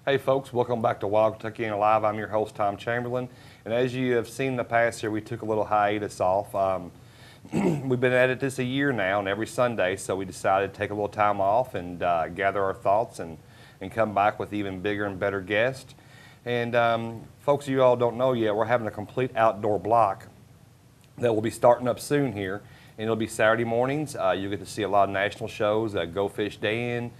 Hey folks, welcome back to Wild Kentuckiana Live. I'm your host, Tom Chamberlain. And as you have seen in the past here, we took a little hiatus off. We've been at it this a year now, and every Sunday, so we decided to take a little time off and gather our thoughts and come back with even bigger and better guests. And folks, you all don't know yet, we're having a complete outdoor block that will be starting up soon here. And it'll be Saturday mornings. You'll get to see a lot of national shows, Go Fish Day In,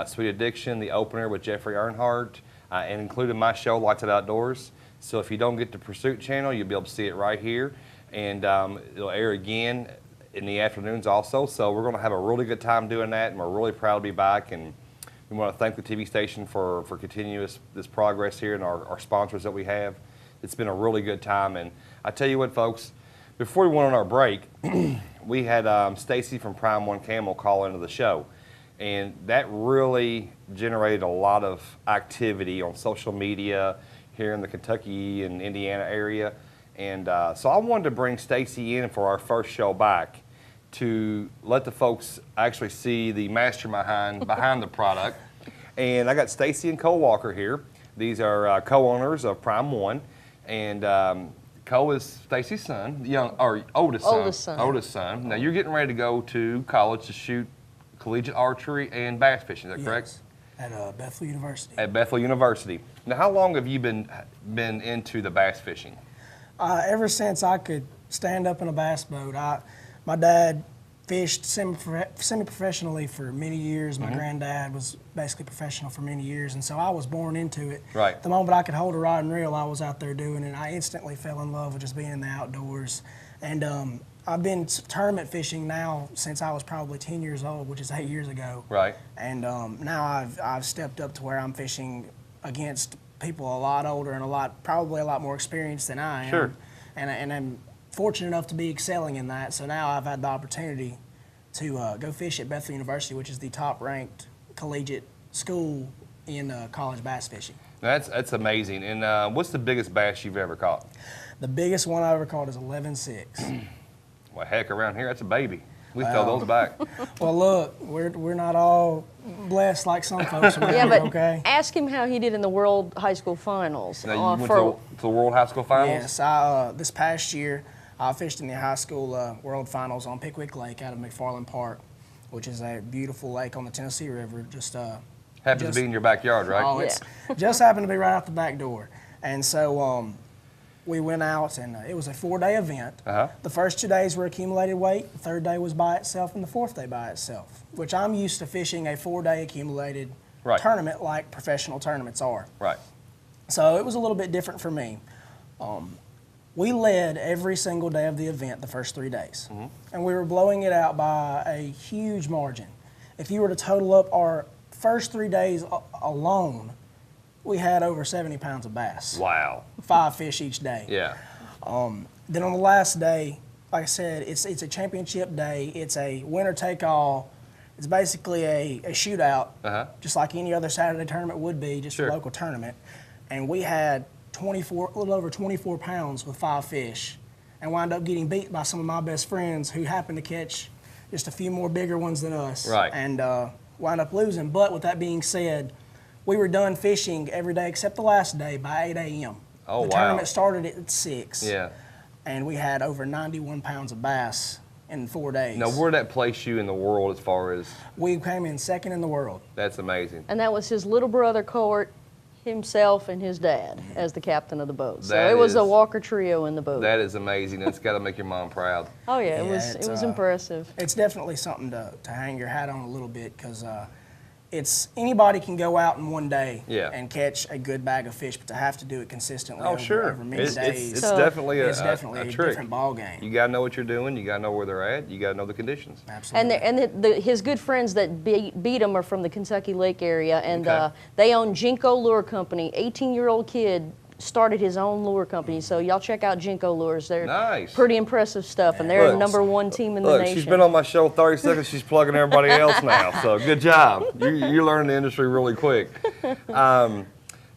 Sweet Addiction, the opener with Jeffrey Earnhardt, and including my show, Lights Out Outdoors. So if you don't get the Pursuit channel, you'll be able to see it right here. And it'll air again in the afternoons also. So we're going to have a really good time doing that, and we're really proud to be back. And we want to thank the TV station for continuous this progress here and our sponsors that we have. It's been a really good time. And I tell you what, folks, before we went on our break, we had Stacy from Prime One Camo call into the show. And that really generated a lot of activity on social media here in the Kentucky and Indiana area. And so I wanted to bring Stacy in for our first show back to let the folks actually see the mastermind behind the product. And I got Stacy and Cole Walker here. These are co-owners of Prime One. And Cole is Stacy's son, oldest son. Now you're getting ready to go to college to shoot collegiate archery and bass fishing, is that correct? At Bethel University. At Bethel University. Now, how long have you been into the bass fishing? Ever since I could stand up in a bass boat. My dad fished semi-professionally for many years. My granddad was basically professional for many years, and so I was born into it. Right. The moment I could hold a rod and reel, I was out there doing it. I instantly fell in love with just being in the outdoors. And I've been tournament fishing now since I was probably 10 years old, which is 8 years ago. Right. And now I've stepped up to where I'm fishing against people a lot older and probably a lot more experienced than I am. Sure. And I'm fortunate enough to be excelling in that. So now I've had the opportunity to go fish at Bethel University, which is the top-ranked collegiate school in college bass fishing. That's amazing. And what's the biggest bass you've ever caught? The biggest one I ever caught is 11.6. Well, heck, around here, that's a baby. We throw those back. Well, look, we're not all blessed like some folks are. Yeah, but okay? ask him how he did in the World High School Finals. Now, you went to the World High School Finals? Yes, this past year, I fished in the high school World Finals on Pickwick Lake out of McFarland Park, which is a beautiful lake on the Tennessee River. Happens to be in your backyard, right? Oh, it's just happened to be right out the back door. And so we went out, and it was a 4-day event. The first 2 days were accumulated weight, the third day was by itself, and the fourth day by itself, which I'm used to fishing a 4-day accumulated tournament like professional tournaments are. Right. So it was a little bit different for me. We led every single day of the event the first 3 days, and we were blowing it out by a huge margin. If you were to total up our first 3 days alone, we had over 70 pounds of bass. Wow. 5 fish each day. Yeah. Then on the last day, like I said, it's a championship day. It's a winner take all. It's basically a shootout, just like any other Saturday tournament would be, just a local tournament. And we had a little over 24 pounds with 5 fish, and wound up getting beat by some of my best friends who happened to catch just a few more bigger ones than us. Right. And wound up losing. But with that being said, we were done fishing every day except the last day by 8 a.m. Oh, the tournament started at 6. Yeah. And we had over 91 pounds of bass in 4 days. Now, where did that place you in the world as far as? We came in second in the world. That's amazing. And that was his little brother, Court, himself, and his dad as the captain of the boat. So it was a Walker trio in the boat. That is amazing. That's got to make your mom proud. Oh, yeah, it was impressive. It's definitely something to hang your hat on a little bit, because anybody can go out in one day and catch a good bag of fish, but to have to do it consistently over many days, it's definitely a trick. Different ball game. You got to know what you're doing. You got to know where they're at. You got to know the conditions. Absolutely. And his good friends that beat him are from the Kentucky Lake area, and they own Jinko Lure Company. 18-year-old kid started his own lure company, so y'all check out Jinko Lures. They're pretty impressive stuff, and they're the #1 team in the nation. She's been on my show 30 seconds. She's plugging everybody else now, so good job. You're learning the industry really quick.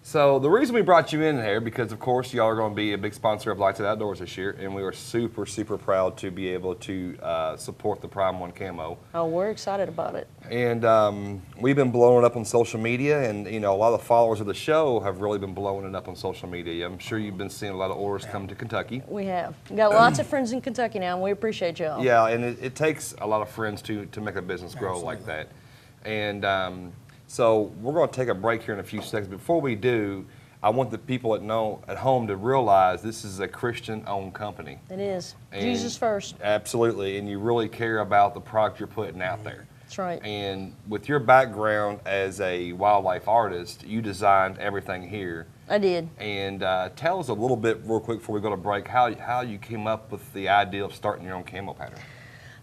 So the reason we brought you in here, because of course y'all are going to be a big sponsor of Lights Out Outdoors this year, and we are super, super proud to be able to support the Prime One Camo. Oh, we're excited about it. And we've been blowing it up on social media, and you know, a lot of the followers of the show have really been blowing it up on social media. I'm sure you've been seeing a lot of orders come to Kentucky. We have. We got lots of friends in Kentucky now, and we appreciate y'all. Yeah, and it takes a lot of friends to make a business grow like that. And so we're going to take a break here in a few seconds. Before we do, I want the people at home to realize this is a Christian-owned company. It is. And Jesus first. Absolutely, and you really care about the product you're putting out there. That's right. And with your background as a wildlife artist, you designed everything here. I did. And tell us a little bit real quick before we go to break how you came up with the idea of starting your own camo pattern.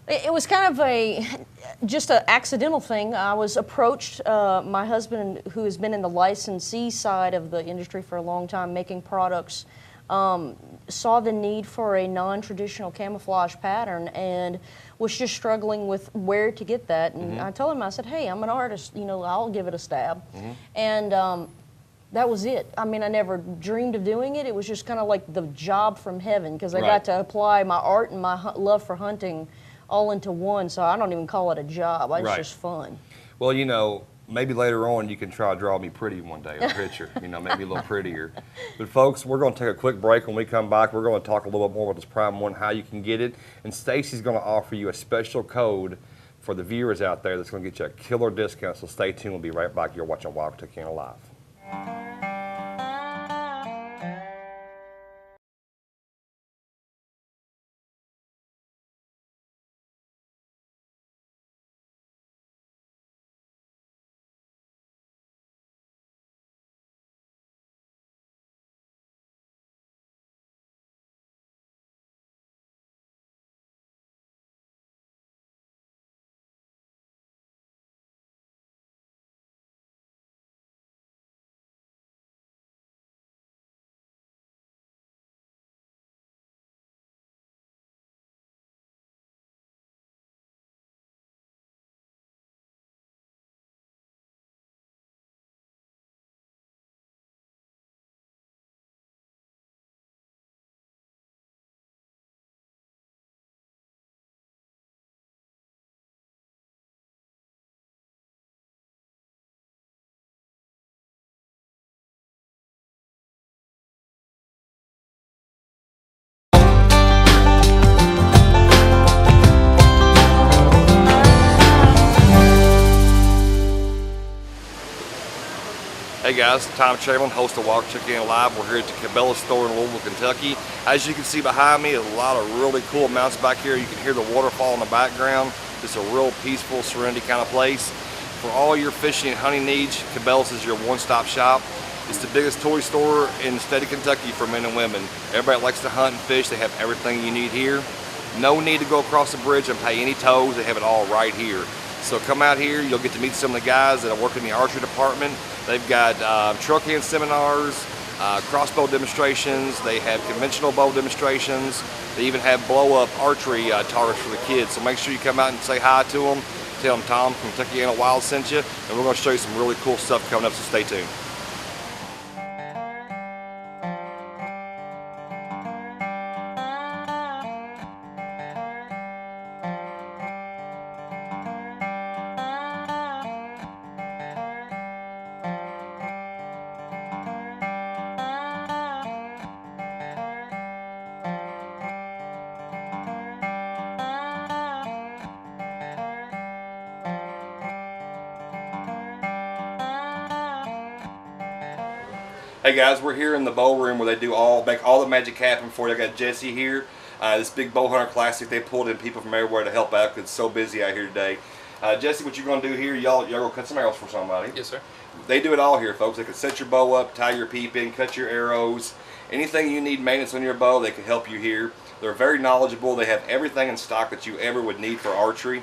It was kind of just an accidental thing. I was approached, my husband, who has been in the licensee side of the industry for a long time, making products, saw the need for a non-traditional camouflage pattern and was just struggling with where to get that. And I told him, I said, hey, I'm an artist, you know, I'll give it a stab. And that was it. I mean, I never dreamed of doing it. It was just kind of like the job from heaven, because I got to apply my art and my love for hunting all into one, so I don't even call it a job. It's just fun. Well, you know, maybe later on you can try to draw me pretty one day, a picture, you know, maybe a little prettier. But folks, we're going to take a quick break. When we come back, we're going to talk a little bit more about this Prime One, how you can get it. And Stacy's going to offer you a special code for the viewers out there that's going to get you a killer discount, so stay tuned. We'll be right back. You're watching Wild Kentuckiana Live. Hey guys, Tom Chamberlain, host of Wild Kentuckiana Live. We're here at the Cabela store in Louisville, Kentucky. As you can see behind me, there's a lot of really cool mounts back here. You can hear the waterfall in the background. It's a real peaceful, serenity kind of place. For all your fishing and hunting needs, Cabela's is your one-stop shop. It's the biggest toy store in the state of Kentucky for men and women. Everybody likes to hunt and fish. They have everything you need here. No need to go across the bridge and pay any tolls. They have it all right here. So come out here, you'll get to meet some of the guys that work in the archery department. They've got truck hand seminars, crossbow demonstrations, they have conventional bow demonstrations, they even have blow-up archery targets for the kids. So make sure you come out and say hi to them, tell them Tom from Kentuckiana Wild sent you, and we're going to show you some really cool stuff coming up, so stay tuned. Hey guys, we're here in the bow room where they do make all the magic happen for you. I got Jesse here. This big Bow Hunter Classic, they pulled in people from everywhere to help out because it's so busy out here today. Jesse, what you're going to do here, y'all go cut some arrows for somebody. Yes, sir. They do it all here, folks. They can set your bow up, tie your peep in, cut your arrows. Anything you need maintenance on your bow, they can help you here. They're very knowledgeable. They have everything in stock that you ever would need for archery.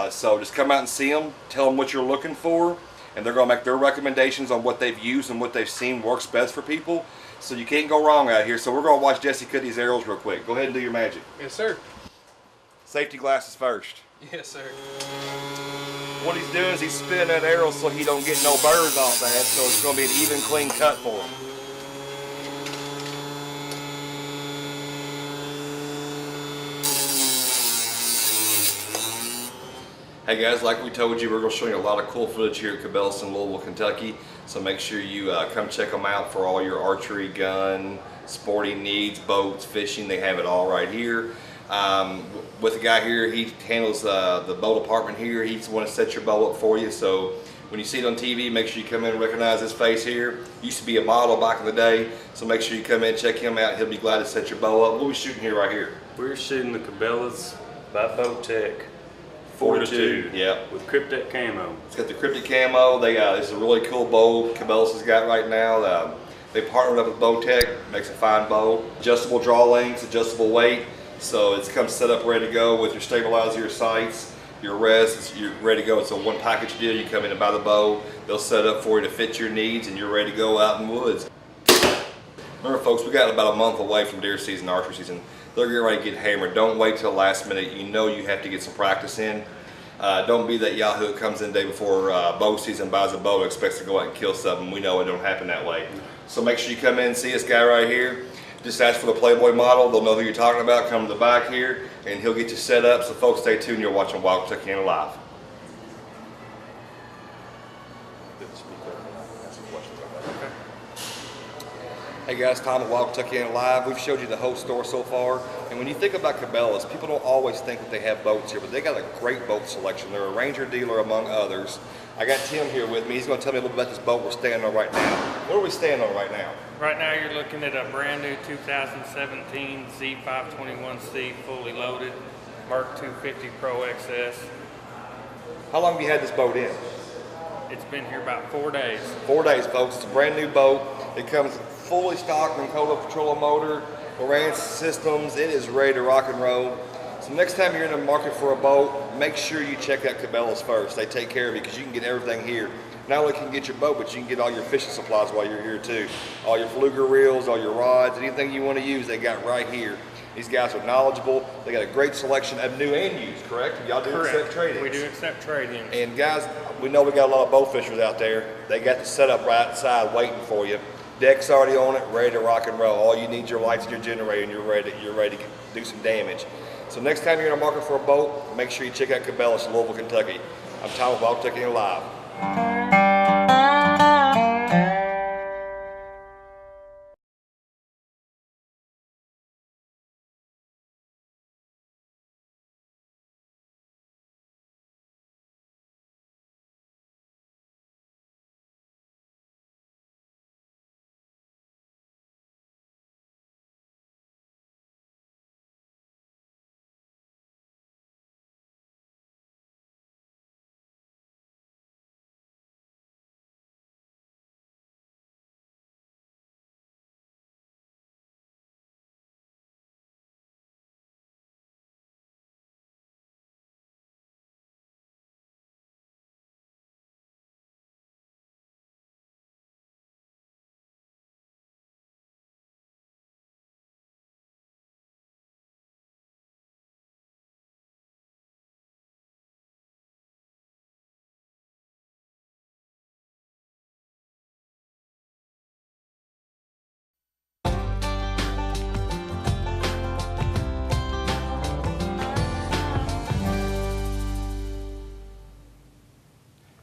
So just come out and see them, tell them what you're looking for, and they're going to make their recommendations on what they've used and what they've seen works best for people. So you can't go wrong out here. So we're going to watch Jesse cut these arrows real quick. Go ahead and do your magic. Yes, sir. Safety glasses first. Yes, sir. What he's doing is he's spinning that arrow so he don't get no birds off that, so it's going to be an even, clean cut for him. Hey guys, like we told you, we're going to show you a lot of cool footage here at Cabela's in Louisville, Kentucky. So make sure you come check them out for all your archery, gun, sporting needs, boats, fishing. They have it all right here. With the guy here, he handles the boat department here. He's the one that sets your boat up for you. So when you see it on TV, make sure you come in and recognize his face here. Used to be a model back in the day, so make sure you come in and check him out. He'll be glad to set your boat up. What are we shooting here right here? We're shooting the Cabela's by Boat Tech 42, yeah, with Cryptic camo. It's got the Cryptic camo. It's a really cool bow Cabela's has got right now. They partnered up with Bowtech, makes a fine bow. Adjustable draw lengths, adjustable weight, so it's come set up ready to go with your stabilizer, your sights, your res. You're ready to go. It's a one package deal. You come in and buy the bow. They'll set up for you to fit your needs, and you're ready to go out in the woods. Remember, folks, we got about a month away from deer season, archery season. They're getting ready to get hammered. Don't wait till the last minute. You know you have to get some practice in. Don't be that yahoo that comes in the day before bow season, buys a bow, and expects to go out and kill something. We know it don't happen that way. So make sure you come in and see this guy right here. Just ask for the Playboy model. They'll know who you're talking about. Come to the back here, and he'll get you set up. So folks, stay tuned. You're watching Wild Kentuckiana Live. Hey guys, Tom at Wild Kentuckiana Live. We've showed you the whole store so far, and when you think about Cabela's, people don't always think that they have boats here, but they got a great boat selection. They're a Ranger dealer among others. I got Tim here with me. He's going to tell me a little bit about this boat we're standing on right now. What are we standing on right now? Right now you're looking at a brand new 2017 Z521C fully loaded Merc 250 Pro XS. How long have you had this boat in? It's been here about 4 days. 4 days, folks. It's a brand new boat. It comes fully stocked with Coda Petroleum motor, Marine systems. It is ready to rock and roll. So next time you're in the market for a boat, make sure you check out Cabela's first. They take care of you because you can get everything here. Not only can you get your boat, but you can get all your fishing supplies while you're here too. All your fluger reels, all your rods, anything you want to use, they got right here. These guys are knowledgeable. They got a great selection of new and used, correct? Y'all do accept trade-ins? We do accept trade-ins. And guys, we know we got a lot of bow fishers out there. They got the setup right outside waiting for you. Deck's already on it, ready to rock and roll. All you need is your lights and your generator, and you're ready to do some damage. So next time you're in the market for a boat, make sure you check out Cabela's in Louisville, Kentucky. I'm Tom with Wild Kentuckiana Live.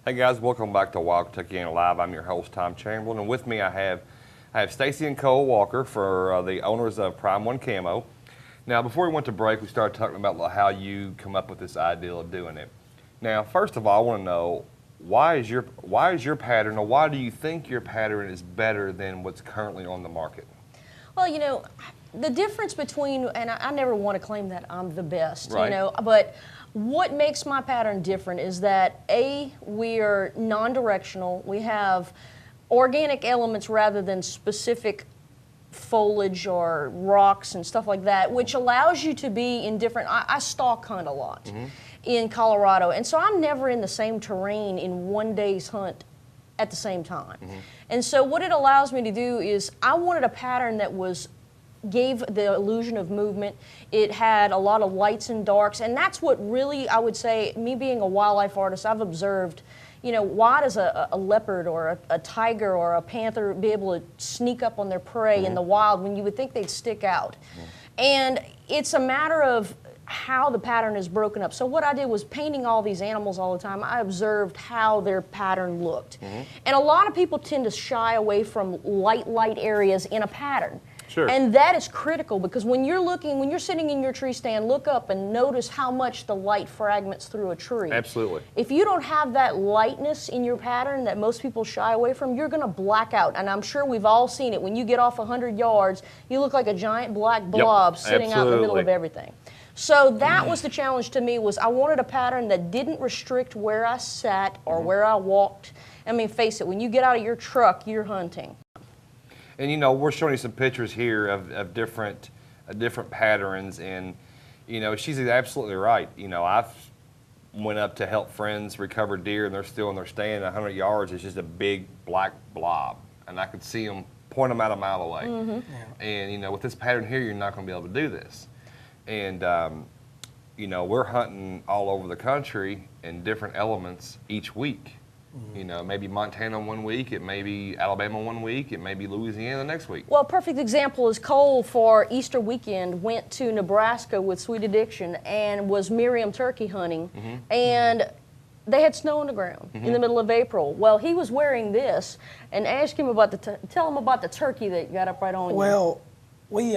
Hey guys, welcome back to Wild Kentuckiana Live. I'm your host, Tom Chamberlain, and with me I have Stacy and Cole Walker for the owners of Prime One Camo. Now, before we went to break, we started talking about how you come up with this idea of doing it. Now, first of all, I want to know why is your pattern, or why do you think your pattern is better than what's currently on the market? Well, you know, the difference between, and I never want to claim that I'm the best, right, you know, but what makes my pattern different is that A, we are non-directional. We have organic elements rather than specific foliage or rocks and stuff like that, which allows you to be in different, I stalk hunt a lot in Colorado, and so I'm never in the same terrain in one day's hunt at the same time. And so what it allows me to do is I wanted a pattern that was gave the illusion of movement. It had a lot of lights and darks, and that's what really, I would say, me being a wildlife artist, I've observed, why does a leopard or a tiger or a panther be able to sneak up on their prey in the wild when you would think they'd stick out? And it's a matter of how the pattern is broken up. So what I did was painting all these animals all the time. I observed how their pattern looked. And a lot of people tend to shy away from light areas in a pattern. Sure. And that is critical, because when you're sitting in your tree stand, look up and notice how much the light fragments through a tree. Absolutely. If you don't have that lightness in your pattern that most people shy away from, you're going to black out. And I'm sure we've all seen it. When you get off 100 yards, you look like a giant black blob sitting out in the middle of everything. So that was the challenge to me, was I wanted a pattern that didn't restrict where I sat or where I walked. I mean, face it, when you get out of your truck, you're hunting. And we're showing you some pictures here of different patterns, and she's absolutely right. I've went up to help friends recover deer, and they're still in their stand 100 yards. It's just a big black blob, and I could see them point them out a mile away. And with this pattern here, you're not going to be able to do this. And we're hunting all over the country in different elements each week. Maybe Montana one week, it may be Alabama one week, it may be Louisiana the next week. Well, a perfect example is Cole for Easter weekend went to Nebraska with Sweet Addiction and was Miriam turkey hunting, and they had snow on the ground in the middle of April. Well, he was wearing this, and ask him about tell him about the turkey that got up right on you. Well, we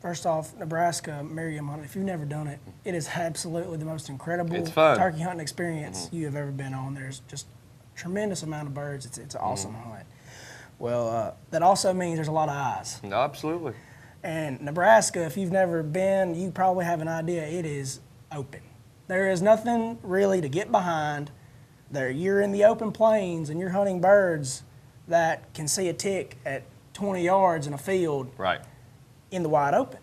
first off, Nebraska Miriam hunting. If you've never done it, it is absolutely the most incredible turkey hunting experience you have ever been on. There's just a tremendous amount of birds. It's an awesome hunt. Well, that also means there's a lot of eyes. No, absolutely. And Nebraska, if you've never been, you probably have an idea. It is open. There is nothing really to get behind. You're in the open plains and you're hunting birds that can see a tick at 20 yards in a field. Right. In the wide open.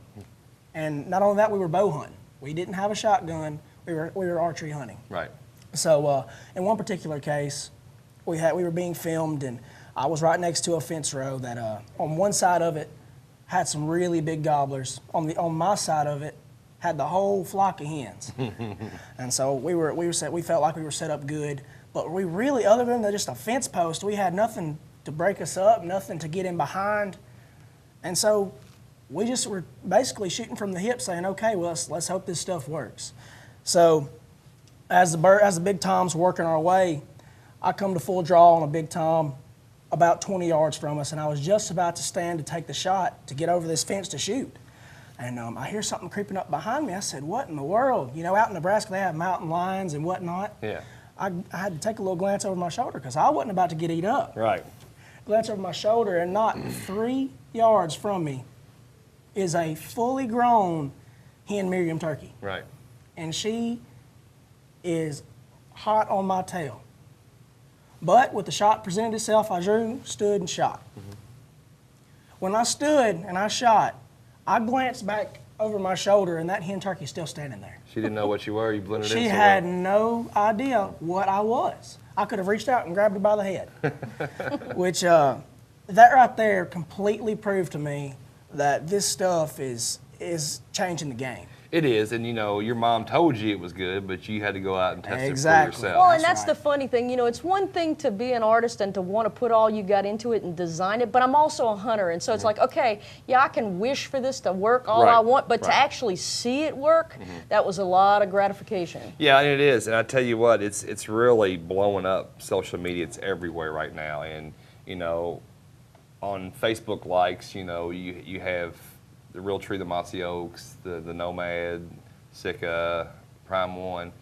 And not only that, we were bow hunting. We didn't have a shotgun. We were archery hunting. Right. So in one particular case, we were being filmed, and I was right next to a fence row that on one side of it had some really big gobblers. On my side of it had the whole flock of hens. And so we felt like we were set up good, but we really, other than just a fence post, we had nothing to break us up, nothing to get in behind. And so we just were basically shooting from the hip, saying, okay, well, let's hope this stuff works. So as the big toms were working our way, I come to full draw on a big tom about 20 yards from us, and I was just about to stand to take the shot to get over this fence to shoot. And I hear something creeping up behind me. I said, what in the world? Out in Nebraska, they have mountain lions and whatnot. Yeah. I had to take a little glance over my shoulder because I wasn't about to get eat up. Right. Glance over my shoulder, and not 3 yards from me is a fully grown hen Miriam turkey. Right. And she is hot on my tail. But with the shot presented itself, I drew, stood, and shot. When I stood and I shot, I glanced back over my shoulder, and that hen turkey's still standing there. She didn't know what you were. You blended in. She had no idea what I was. I could have reached out and grabbed her by the head. Which, that right there completely proved to me that this stuff is changing the game. It is, and your mom told you it was good, but you had to go out and test it for yourself. Well, and that's the funny thing. It's one thing to be an artist and to want to put all you got into it and design it, but I'm also a hunter, and so it's like, okay, yeah, I can wish for this to work all I want, but to actually see it work, that was a lot of gratification. Yeah, and it is, and I tell you what, it's really blowing up social media. It's everywhere right now, and on Facebook likes, you have the Real Tree, the Mossy Oaks, the Nomad, Sika, Prime 1.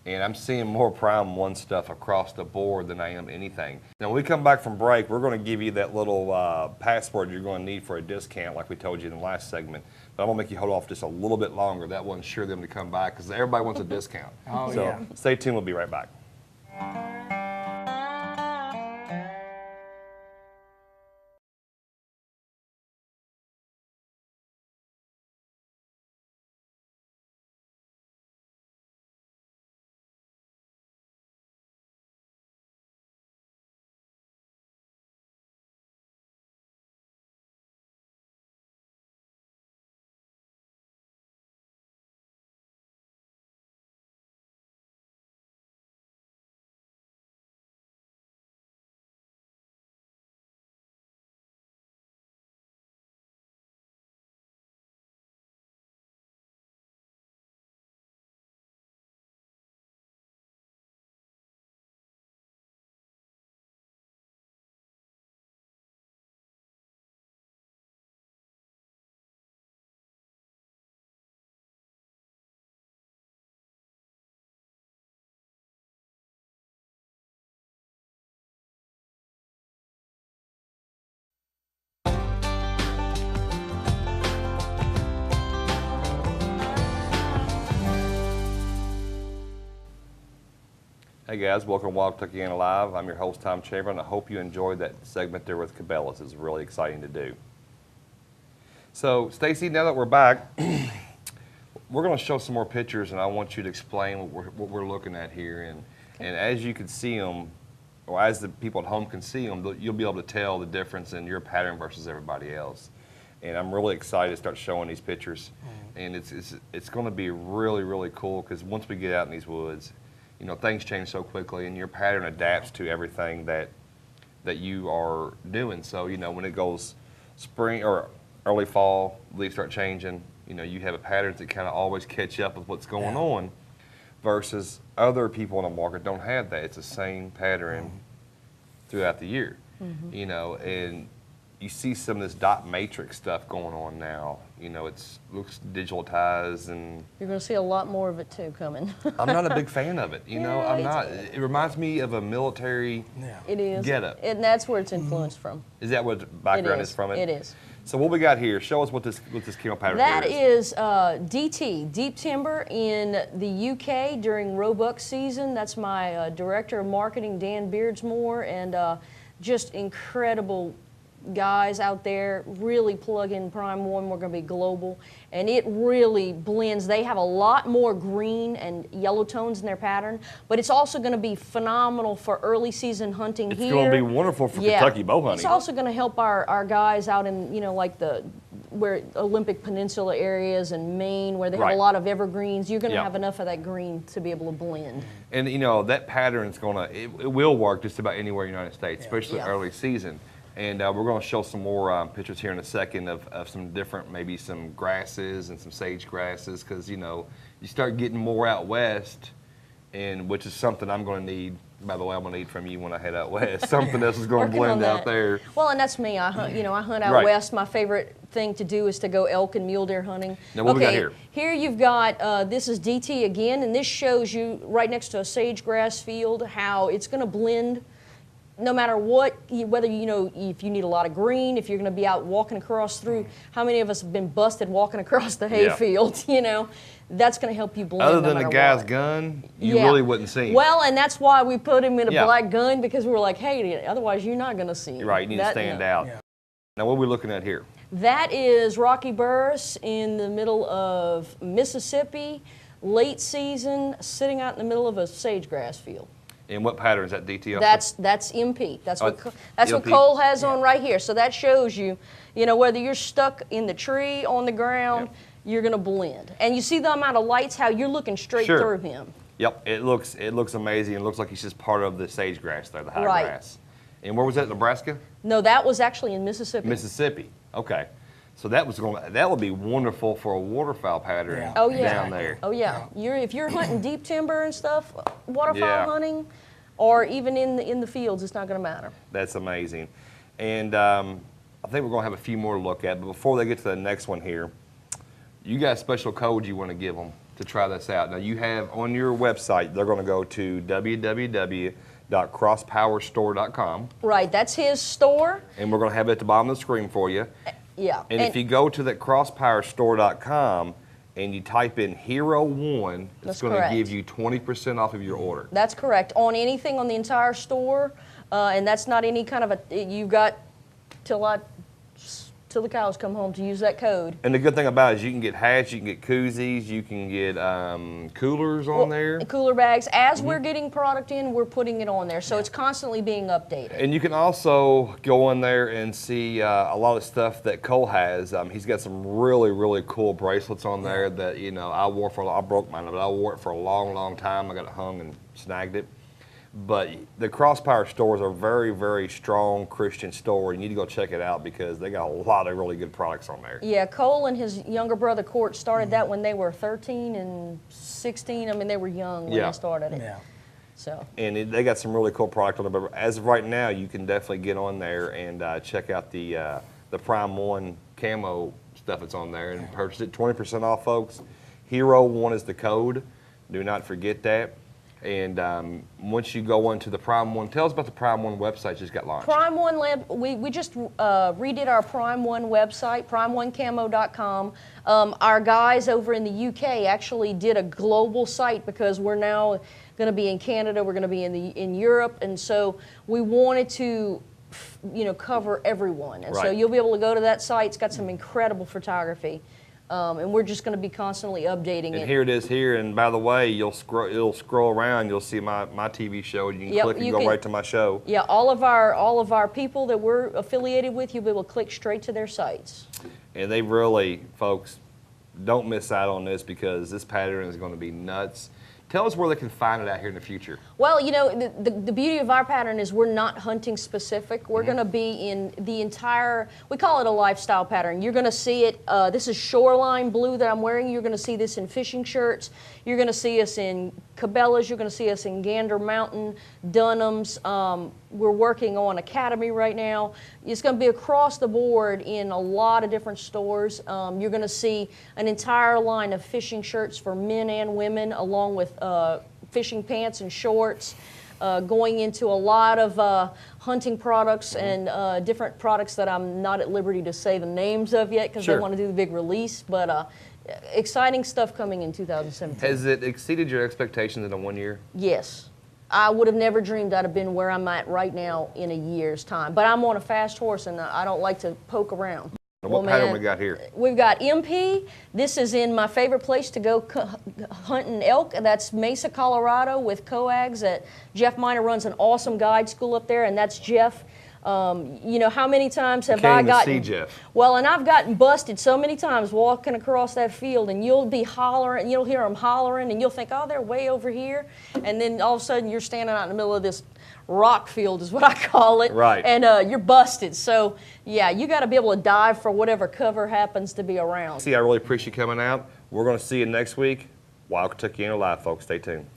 And I'm seeing more Prime 1 stuff across the board than I am anything. Now, when we come back from break, we're going to give you that little password you're going to need for a discount like we told you in the last segment. But I'm going to make you hold off just a little bit longer. That will ensure them to come back because everybody wants a discount. So stay tuned. We'll be right back. Hey guys, welcome to Wild Kentuckiana Live. I'm your host, Tom Chamberlain. I hope you enjoyed that segment there with Cabela's. It's really exciting to do. So, Stacy, now that we're back, we're going to show some more pictures, and I want you to explain what we're looking at here. And as you can see them, or as the people at home can see them, you'll be able to tell the difference in your pattern versus everybody else. And I'm really excited to start showing these pictures. And it's going to be really, really cool because once we get out in these woods, you know, things change so quickly, and your pattern adapts to everything that you are doing. So, you know, when it goes spring or early fall, leaves start changing, you know, you have a pattern that kind of always catch up with what's going on versus other people in the market don't have that. It's the same pattern throughout the year, you know, and you see some of this dot matrix stuff going on now. You know, looks digitalized, and you're going to see a lot more of it too coming. I'm not a big fan of it. You know, I'm not. It reminds me of a military getup. And that's where it's influenced from. Is that what the background is from it? It is. So what we got here? Show us what this camo pattern That here is. DT, Deep Timber, in the UK during Roebuck season. That's my director of marketing, Dan Beardsmore, and just incredible guys out there. Really plug in Prime 1. We're going to be global, and it really blends. They have a lot more green and yellow tones in their pattern, but it's also going to be phenomenal for early season hunting here. It's going to be wonderful for Kentucky bow hunting. It's also going to help our guys out in, you know, like where Olympic Peninsula areas and Maine, where they have a lot of evergreens. You're going to have enough of that green to be able to blend. And you know, that pattern's it will work just about anywhere in the United States, especially early season. And we're going to show some more pictures here in a second of some different, maybe some grasses and some sage grasses, because, you know, you start getting more out west, and which is something I'm going to need. By the way, I'm going to need from you when I head out west. Something else is going to blend out there. Well, and that's me. I hunt out west. My favorite thing to do is to go elk and mule deer hunting. Now, what we got here? Here you've got, this is DT again, and this shows you right next to a sage grass field how it's going to blend no matter what, whether, you know, if you need a lot of green, if you're going to be out walking across through, how many of us have been busted walking across the hay field, you know? That's going to help you blend. Other than the guy's gun, you really wouldn't see him. Well, and that's why we put him in a black gun, because we were like, hey, otherwise you're not going to see him. Right, you need to stand out. Now, what are we looking at here? That is Rocky Burris in the middle of Mississippi, late season, sitting out in the middle of a sagegrass field. And what pattern is that, DT? That's MP. That's what Cole has on right here. So that shows you, you know, whether you're stuck in the tree, on the ground, you're going to blend. And you see the amount of lights, how you're looking straight through him. Yep, it looks amazing. It looks like he's just part of the sagegrass there, the high grass. And where was that, Nebraska? No, that was actually in Mississippi. Mississippi. Okay. So that would be wonderful for a waterfowl pattern down there. Oh yeah. If you're hunting deep timber and stuff, waterfowl hunting, or even in the fields, it's not going to matter. That's amazing. And I think we're going to have a few more to look at. But before they get to the next one here, you got a special code you want to give them to try this out. Now you have on your website, they're going to go to www.crosspowerstore.com. Right. That's his store. And we're going to have it at the bottom of the screen for you. Yeah. And if you go to that crosspowerstore.com and you type in Hero 1, it's going to give you 20% off of your order. That's correct. On anything on the entire store, and that's not any kind of you've got till the cows come home to use that code. And the good thing about it is you can get hats, you can get koozies, you can get coolers on there. Cooler bags. As we're getting product in, we're putting it on there. So it's constantly being updated. And you can also go in there and see a lot of stuff that Cole has. He's got some really, really cool bracelets on there that, you know, I broke mine, but I wore it for a long, long time. I got it hung and snagged it. But the Crosspower stores are a very, very strong Christian store. You need to go check it out because they got a lot of really good products on there. Yeah, Cole and his younger brother Court started that when they were 13 and 16. I mean, they were young when they started it. Yeah. So. And they got some really cool product on there. But as of right now, you can definitely get on there and check out the Prime 1 camo stuff that's on there and purchase it. 20% off, folks. Hero 1 is the code. Do not forget that. And once you go into the Prime One, tell us about the Prime One website just got launched. Prime One Lab, we just redid our Prime One website, primeonecamo.com. Our guys over in the UK actually did a global site because we're now going to be in Canada, we're going to be in Europe, and so we wanted to cover everyone. And so you'll be able to go to that site. It's got some incredible photography. And we're just going to be constantly updating it. And here it is here, and by the way, it'll scroll around, you'll see my TV show, and you can click and go right to my show. Yeah, all of our people that we're affiliated with, you'll be able to click straight to their sites. And they really, folks, don't miss out on this because this pattern is going to be nuts. Tell us where they can find it out here in the future. Well, the beauty of our pattern is we're not hunting specific. We're going to be in the entire, we call it a lifestyle pattern. You're going to see it, this is shoreline blue that I'm wearing. You're going to see this in fishing shirts. You're going to see us in Cabela's. You're going to see us in Gander Mountain, Dunham's. We're working on Academy right now. It's going to be across the board in a lot of different stores. You're going to see an entire line of fishing shirts for men and women, along with fishing pants and shorts, going into a lot of hunting products and different products that I'm not at liberty to say the names of yet because they want to do the big release, but exciting stuff coming in 2017. Has it exceeded your expectations in a 1 year? Yes. I would have never dreamed I'd have been where I'm at right now in a year's time, but I'm on a fast horse and I don't like to poke around. What pattern we got here? We've got MP. This is in my favorite place to go hunting elk. That's Mesa, Colorado, with coags. Jeff Miner runs an awesome guide school up there, and that's Jeff. How many times have I gotten? See Jeff. Well, and I've gotten busted so many times walking across that field, and you'll be hollering, you'll hear them hollering, and you'll think, oh, they're way over here, and then all of a sudden you're standing out in the middle of this rock field is what I call it. Right. And you're busted. So, yeah, you got to be able to dive for whatever cover happens to be around. See, I really appreciate you coming out. We're going to see you next week. Wild Kentuckiana Live, folks. Stay tuned.